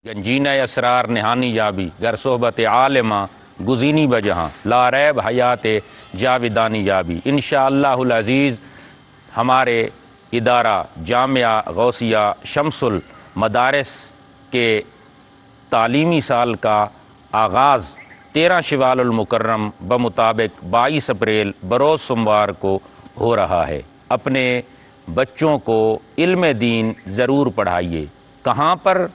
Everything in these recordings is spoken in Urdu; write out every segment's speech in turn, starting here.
گنجینہ اسرار نہانی یابی گر صحبت عالمہ گزینی بجہاں لا ریب حیات جاودانی یابی۔ انشاءاللہ العزیز ہمارے ادارہ جامعہ غوثیہ شمس المدارس کے تعلیمی سال کا آغاز 13 شوال المکرم بمطابق 22 اپریل بروز سوموار کو ہو رہا ہے۔ اپنے بچوں کو علم دین ضرور پڑھائیے۔ کہاں پر؟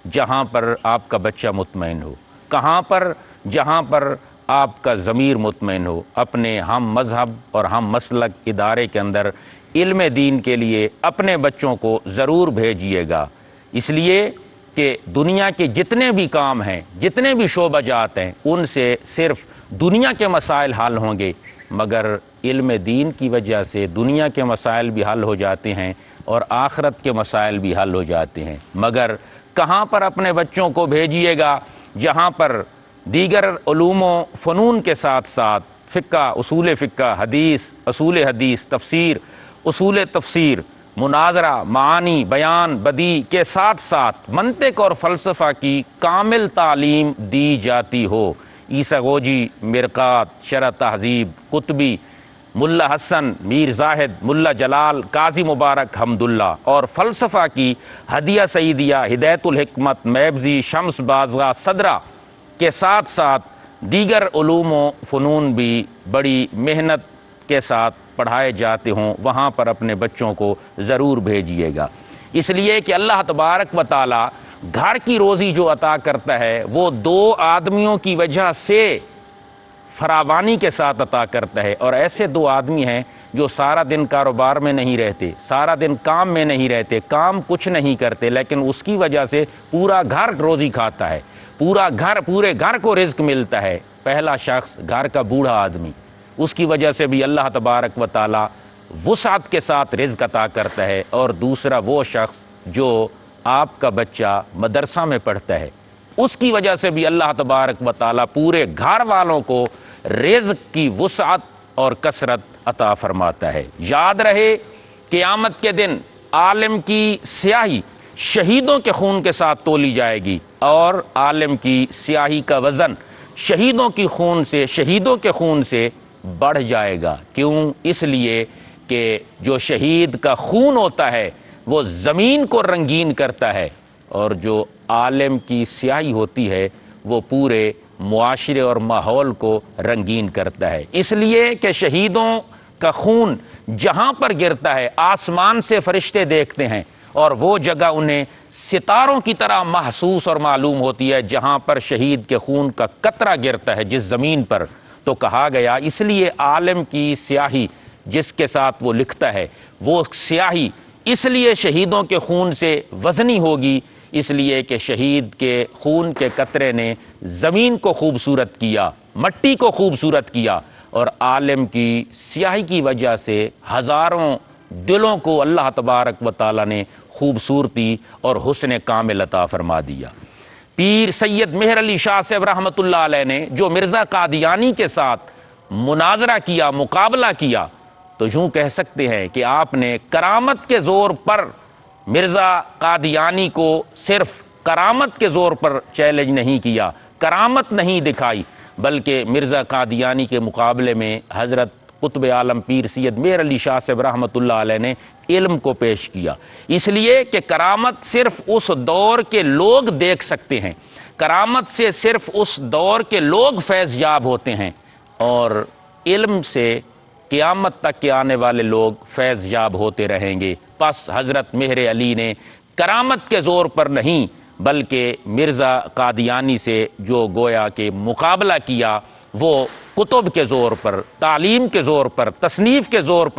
جہاں پر آپ کا بچہ مطمئن ہو، کہاں پر؟ جہاں پر آپ کا ضمیر مطمئن ہو۔ اپنے ہم مذہب اور ہم مسلک ادارے کے اندر علم دین کے لیے اپنے بچوں کو ضرور بھیجیے گا، اس لیے کہ دنیا کے جتنے بھی کام ہیں، جتنے بھی شعبہ جات ہیں، ان سے صرف دنیا کے مسائل حل ہوں گے، مگر علم دین کی وجہ سے دنیا کے مسائل بھی حل ہو جاتے ہیں اور آخرت کے مسائل بھی حل ہو جاتے ہیں۔ مگر کہاں پر اپنے بچوں کو بھیجیے گا؟ جہاں پر دیگر علوم و فنون کے ساتھ ساتھ فقہ، اصول فقہ، حدیث، اصول حدیث، تفسیر، اصول تفسیر، مناظرہ، معانی، بیان، بدیع کے ساتھ ساتھ منطق اور فلسفہ کی کامل تعلیم دی جاتی ہو۔ عیسیٰ غوجی، مرقات، شرح تہذیب، قطبی، ملا حسن، میر زاہد، ملا جلال، قاضی مبارک حمداللہ، اور فلسفہ کی ہدیہ سعیدیہ، ہدایت الحکمت، میبزی، شمس بازغہ، صدرہ کے ساتھ ساتھ دیگر علوم و فنون بھی بڑی محنت کے ساتھ پڑھائے جاتے ہوں، وہاں پر اپنے بچوں کو ضرور بھیجیے گا، اس لیے کہ اللہ تبارک و تعالی گھر کی روزی جو عطا کرتا ہے وہ 2 آدمیوں کی وجہ سے فراوانی کے ساتھ عطا کرتا ہے، اور ایسے 2 آدمی ہیں جو سارا دن کاروبار میں نہیں رہتے، سارا دن کام میں نہیں رہتے، کام کچھ نہیں کرتے، لیکن اس کی وجہ سے پورا گھر روزی کھاتا ہے، پورے گھر کو رزق ملتا ہے۔ پہلا شخص گھر کا بوڑھا آدمی، اس کی وجہ سے بھی اللہ تبارک و تعالی وسعت کے ساتھ رزق عطا کرتا ہے، اور دوسرا وہ شخص جو آپ کا بچہ مدرسہ میں پڑھتا ہے، اس کی وجہ سے بھی اللہ تبارک و تعالی پورے گھر والوں کو رزق کی وسعت اور کثرت عطا فرماتا ہے۔ یاد رہے قیامت کے دن عالم کی سیاہی شہیدوں کے خون کے ساتھ تولی جائے گی، اور عالم کی سیاہی کا وزن شہیدوں کے خون سے بڑھ جائے گا۔ کیوں؟ اس لیے کہ جو شہید کا خون ہوتا ہے وہ زمین کو رنگین کرتا ہے، اور جو عالم کی سیاہی ہوتی ہے وہ پورے معاشرے اور ماحول کو رنگین کرتا ہے۔ اس لیے کہ شہیدوں کا خون جہاں پر گرتا ہے آسمان سے فرشتے دیکھتے ہیں، اور وہ جگہ انہیں ستاروں کی طرح محسوس اور معلوم ہوتی ہے جہاں پر شہید کے خون کا قطرہ گرتا ہے جس زمین پر۔ تو کہا گیا اس لیے عالم کی سیاہی جس کے ساتھ وہ لکھتا ہے، وہ سیاہی اس لیے شہیدوں کے خون سے وزنی ہوگی، اس لیے کہ شہید کے خون کے قطرے نے زمین کو خوبصورت کیا، مٹی کو خوبصورت کیا، اور عالم کی سیاہی کی وجہ سے ہزاروں دلوں کو اللہ تبارک و تعالی نے خوبصورتی اور حسن کامل عطا فرما دیا۔ پیر سید مہر علی شاہ صاحب رحمۃ اللہ علیہ نے جو مرزا قادیانی کے ساتھ مناظرہ کیا، مقابلہ کیا، تو یوں کہہ سکتے ہیں کہ آپ نے کرامت کے زور پر مرزا قادیانی کو صرف کرامت کے زور پر چیلنج نہیں کیا، کرامت نہیں دکھائی، بلکہ مرزا قادیانی کے مقابلے میں حضرت قطب عالم پیر سید مہر علی شاہ صاحب رحمۃ اللہ علیہ نے علم کو پیش کیا، اس لیے کہ کرامت صرف اس دور کے لوگ دیکھ سکتے ہیں، کرامت سے صرف اس دور کے لوگ فیض یاب ہوتے ہیں، اور علم سے قیامت تک کے آنے والے لوگ فیض یاب ہوتے رہیں گے۔ پس حضرت مہر علی نے کرامت کے زور پر نہیں بلکہ مرزا قادیانی سے جو گویا کہ مقابلہ کیا وہ کتب کے زور پر، تعلیم کے زور پر، تصنیف کے زور پر